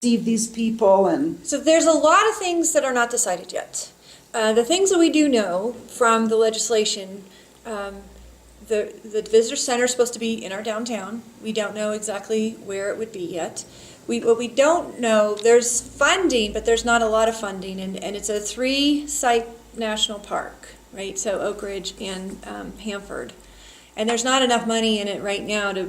receive these people and? So there's a lot of things that are not decided yet. The things that we do know from the legislation, the visitor center is supposed to be in our downtown. We don't know exactly where it would be yet. What we don't know, there's funding, but there's not a lot of funding, and it's a 3-site national park, right? So Oak Ridge and Hanford. And there's not enough money in it right now for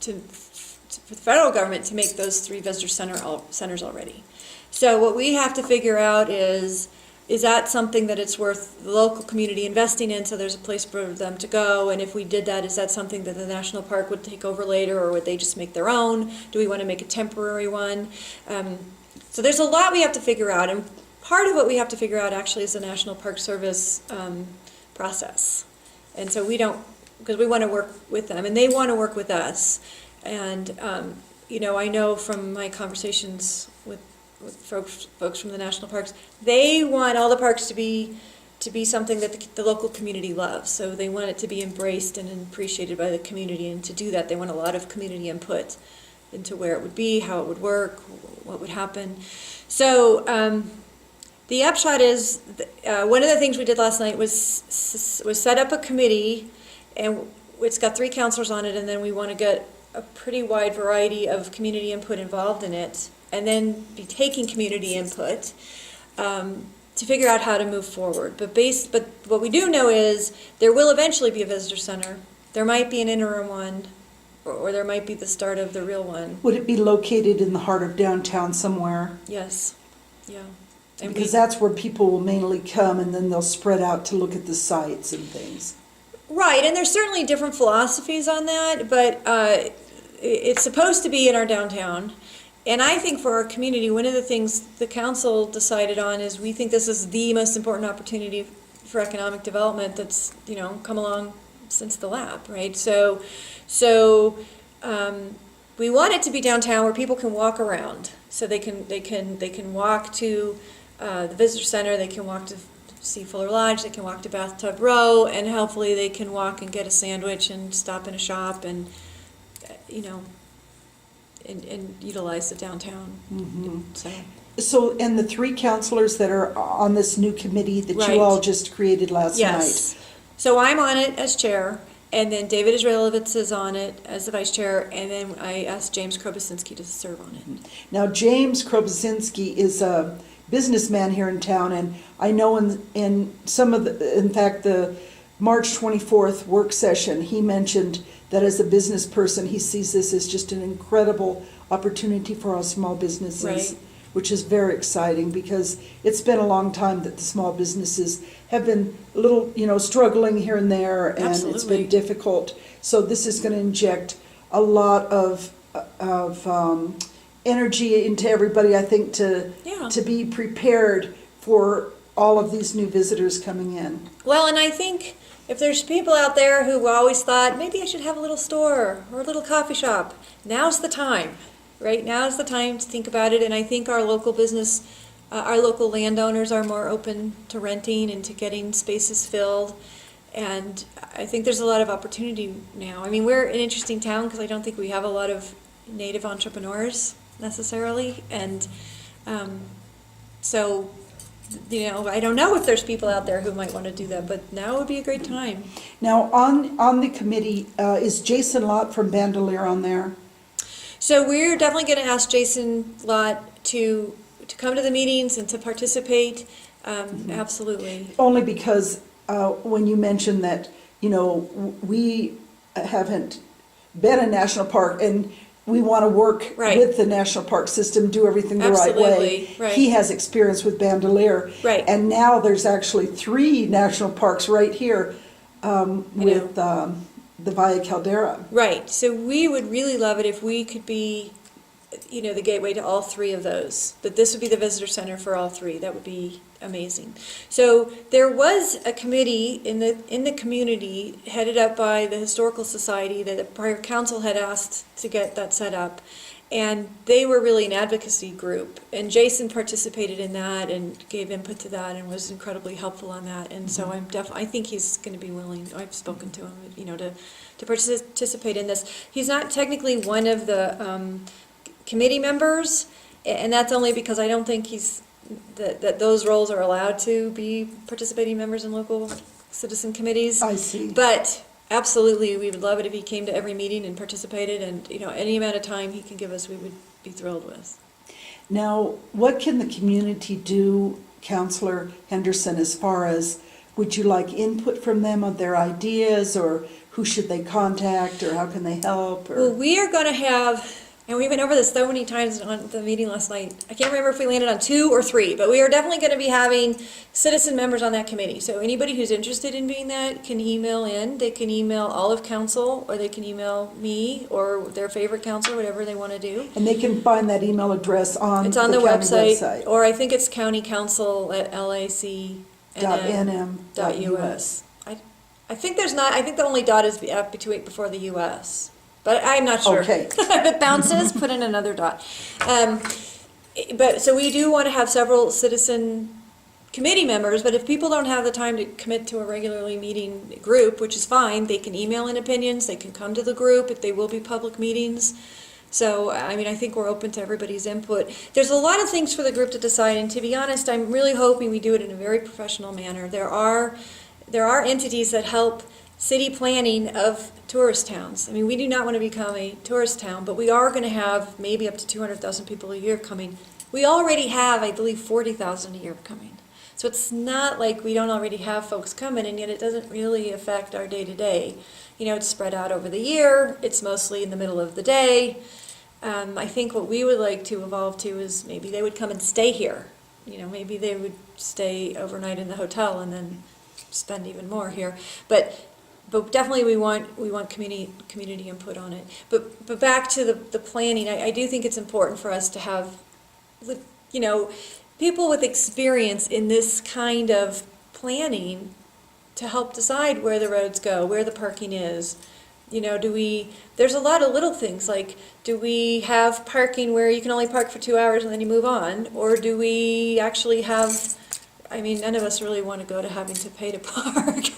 the federal government to make those 3 visitor centers already. So what we have to figure out is that something that it's worth the local community investing in, so there's a place for them to go? And if we did that, is that something that the national park would take over later, or would they just make their own? Do we want to make a temporary one? So there's a lot we have to figure out, and part of what we have to figure out actually is the National Park Service process. And so we don't, because we want to work with them, and they want to work with us. And I know from my conversations with folks from the national parks, they want all the parks to be something that the local community loves. So they want it to be embraced and appreciated by the community, and to do that they want a lot of community input into where it would be, how it would work, what would happen. So the upshot is, one of the things we did last night was set up a committee, and it's got 3 counselors on it, and then we want to get a pretty wide variety of community input involved in it, and then be taking community input to figure out how to move forward. But what we do know is there will eventually be a visitor center. There might be an interim one, or there might be the start of the real one. Would it be located in the heart of downtown somewhere? Yes, yeah. And because that's where people will mainly come, and then they'll spread out to look at the sites and things. Right, and there's certainly different philosophies on that, but it's supposed to be in our downtown. And I think for our community, one of the things the council decided on is we think this is the most important opportunity for economic development that's come along since the lab, right? So we want it to be downtown where people can walk around, so they can walk to the visitor center, they can walk to see Fuller Lodge, they can walk to Bathtub Row, and hopefully they can walk and get a sandwich and stop in a shop and and utilize the downtown. Mm-hmm. So, and the 3 counselors that are on this new committee that Right. you all just created last Yes. night. So I'm on it as chair, and then David Israelovitz is on it as the vice chair, and then I asked James Krobosinski to serve on it. Now, James Krobosinski is a businessman here in town, and I know in fact, the March 24th work session, he mentioned that as a business person, he sees this as just an incredible opportunity for our small businesses, Right. which is very exciting, because it's been a long time that the small businesses have been a little, struggling here and there, and Absolutely. It's been difficult. So this is going to inject a lot of energy into everybody, I think, to be prepared for all of these new visitors coming in. Well, and I think if there's people out there who always thought, maybe I should have a little store or a little coffee shop, now's the time, right? Now's the time to think about it, and I think our local business, our local landowners are more open to renting and to getting spaces filled, and I think there's a lot of opportunity now. I mean, we're an interesting town because I don't think we have a lot of native entrepreneurs necessarily, and so I don't know if there's people out there who might want to do that, but now would be a great time. Now, on the committee, is Jason Lott from Bandelier on there? So we're definitely going to ask Jason Lott to come to the meetings and to participate. Absolutely. Only because when you mentioned that, we haven't been a national park, and we want to work Right. with the national park system, do everything the right way. Absolutely, right. He has experience with Bandelier. Right. And now there's actually 3 national parks right here with the Valle Caldera. Right. So we would really love it if we could be, the gateway to all 3 of those. That this would be the visitor center for all 3. That would be amazing. So there was a committee in the community headed up by the Historical Society that the prior council had asked to get that set up, and they were really an advocacy group. And Jason participated in that and gave input to that and was incredibly helpful on that. And so I think he's going to be willing. I've spoken to him, to participate in this. He's not technically one of the committee members, And that's only because I don't think that those roles are allowed to be participating members in local citizen committees. I see. But absolutely, we would love it if he came to every meeting and participated, and, any amount of time he can give us, we would be thrilled with. Now, what can the community do, Councillor Henderson, as far as, would you like input from them on their ideas, or who should they contact, or how can they help? Or? Well, we are going to have, and we went over this so many times on the meeting last night. I can't remember if we landed on 2 or 3, but we are definitely going to be having citizen members on that committee. So anybody who's interested in being that can email in. They can email all of council, or they can email me, or their favorite council, whatever they want to do. And they can find that email address on It's on the county website, or I think it's countycouncil@lac.nm.us. I think there's not, I think the only dot is before the US. But I'm not sure. Okay. If it bounces, put in another dot. But, so we do want to have several citizen committee members, but if people don't have the time to commit to a regularly meeting group, which is fine, they can email in opinions, they can come to the group, if they will be public meetings. So, I mean, I think we're open to everybody's input. There's a lot of things for the group to decide, and to be honest, I'm really hoping we do it in a very professional manner. There are entities that help city planning of tourist towns. I mean, we do not want to become a tourist town, but we are going to have maybe up to 200,000 people a year coming. We already have, I believe, 40,000 a year coming. So it's not like we don't already have folks coming, and yet it doesn't really affect our day-to-day. It's spread out over the year. It's mostly in the middle of the day. I think what we would like to evolve to is maybe they would come and stay here. Maybe they would stay overnight in the hotel and then spend even more here. But definitely we want community input on it. But back to the planning, I do think it's important for us to have, people with experience in this kind of planning to help decide where the roads go, where the parking is. There's a lot of little things, like, do we have parking where you can only park for 2 hours and then you move on? Or do we actually have, none of us really want to go to having to pay to park.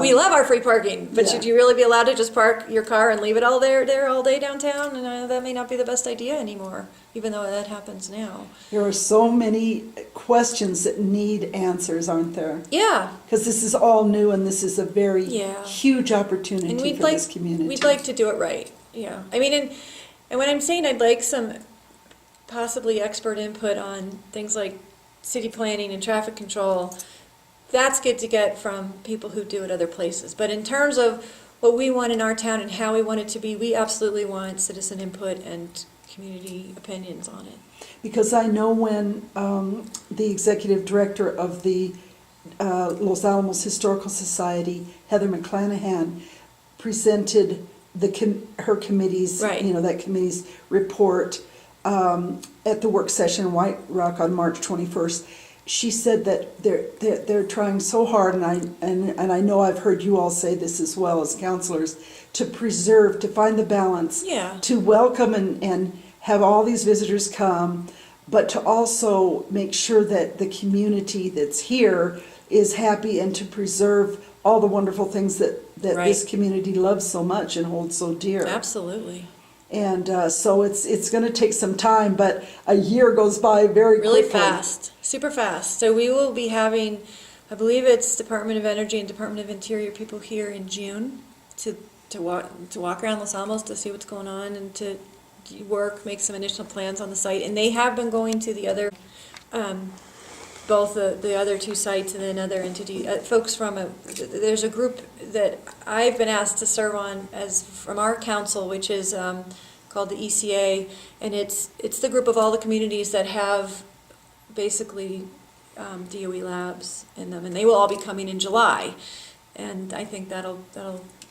We love our free parking, but should you really be allowed to just park your car and leave it all there all day downtown? And that may not be the best idea anymore, even though that happens now. There are so many questions that need answers, aren't there? Yeah. Because this is all new, and this is a very huge opportunity and for this community. We'd like to do it right, yeah. And when I'm saying I'd like some possibly expert input on things like city planning and traffic control, that's good to get from people who do it other places. But in terms of what we want in our town and how we want it to be, we absolutely want citizen input and community opinions on it. Because I know when the executive director of the Los Alamos Historical Society, Heather McClanahan, presented her committee's, that committee's report at the work session in White Rock on March 21st, she said that they're trying so hard, and I know I've heard you all say this as well as counselors, to find the balance, to welcome and have all these visitors come, but to also make sure that the community that's here is happy, and to preserve all the wonderful things that this community loves so much and holds so dear. Absolutely. And so it's going to take some time, but a year goes by very quickly. Really fast, super fast. So we will be having, I believe it's Department of Energy and Department of Interior people here in June to walk around Los Alamos to see what's going on and to make some initial plans on the site. And they have been going to the other, both the other 2 sites and then other entity folks there's a group that I've been asked to serve on from our council, which is called the ECA, and it's the group of all the communities that have basically DOE labs in them, and they will all be coming in July, and I think that'll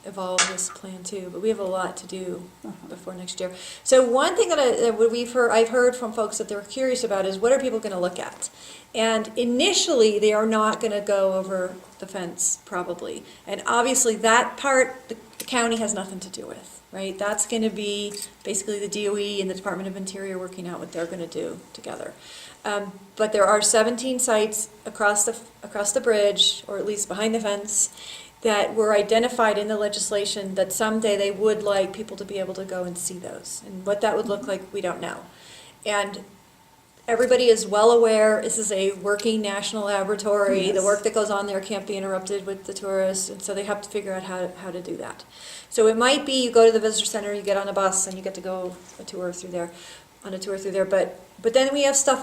evolve this plan too. But we have a lot to do before next year. So one thing that I've heard from folks that they're curious about is, what are people going to look at? And initially, they are not going to go over the fence, probably. And obviously, that part the county has nothing to do with, right? That's going to be basically the DOE and the Department of Interior working out what they're going to do together. But there are 17 sites across the bridge, or at least behind the fence, that were identified in the legislation that someday they would like people to be able to go and see those. And what that would look like, we don't know. And everybody is well aware, this is a working national laboratory. The Yes. work that goes on there can't be interrupted with the tourists, and so they have to figure out how to do that. So it might be you go to the visitor center, you get on a bus, and you get to go on a tour through there. But then we have stuff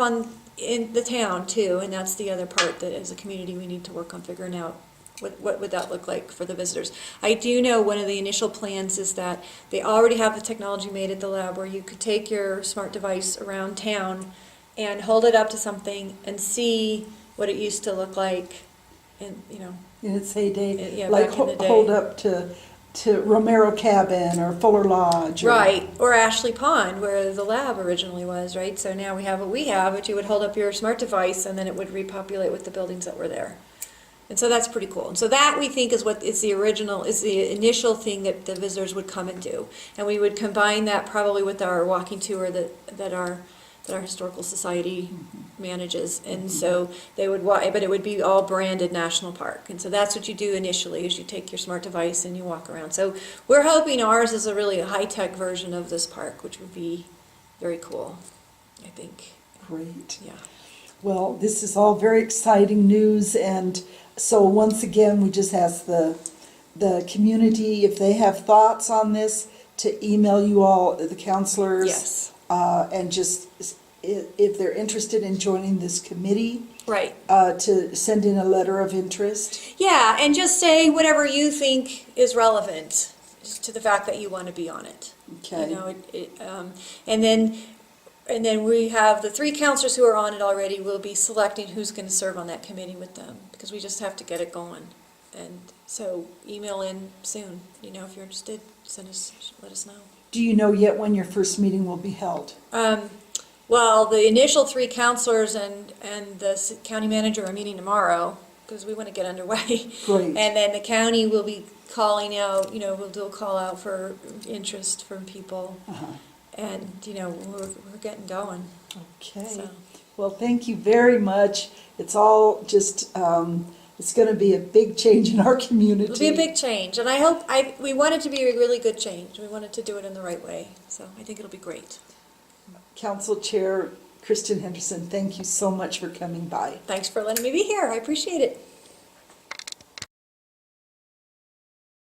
in the town too, and that's the other part that as a community we need to work on figuring out what would that look like for the visitors. I do know one of the initial plans is that they already have the technology made at the lab where you could take your smart device around town and hold it up to something and see what it used to look like, and In its heyday, Yeah, like back in the day. hold up to Romero Cabin or Fuller Lodge. right, or Ashley Pond where the lab originally was, right? So now we have what we have, but you would hold up your smart device and then it would repopulate with the buildings that were there. And so that's pretty cool. And so that we think is what is the initial thing that the visitors would come and do. And we would combine that probably with our walking tour that our historical society manages. And so they would but it would be all branded National Park. And so that's what you do initially is you take your smart device and you walk around. So we're hoping ours is a really high-tech version of this park, which would be very cool, I think. Great. Yeah. Well, this is all very exciting news, and so once again, we just ask the community, if they have thoughts on this, to email you all, the counselors. Yes. And just, if they're interested in joining this committee, Right. to send in a letter of interest. Yeah, and just say whatever you think is relevant to the fact that you want to be on it. Okay. And then we have the 3 counselors who are on it already. We'll be selecting who's going to serve on that committee with them because we just have to get it going. And so email in soon. If you're interested, let us know. Do you know yet when your first meeting will be held? Well, the initial 3 counselors and the county manager are meeting tomorrow because we want to get underway. Great. And then the county will be calling out, we'll do a call out for interest from people. Uh-huh. And, we're getting going. Okay. So. Well, thank you very much. It's all just, it's going to be a big change in our community. It'll be a big change. And I hope, we want it to be a really good change. We wanted to do it in the right way. So I think it'll be great. Council Chair Kirsten Henderson, thank you so much for coming by. Thanks for letting me be here. I appreciate it.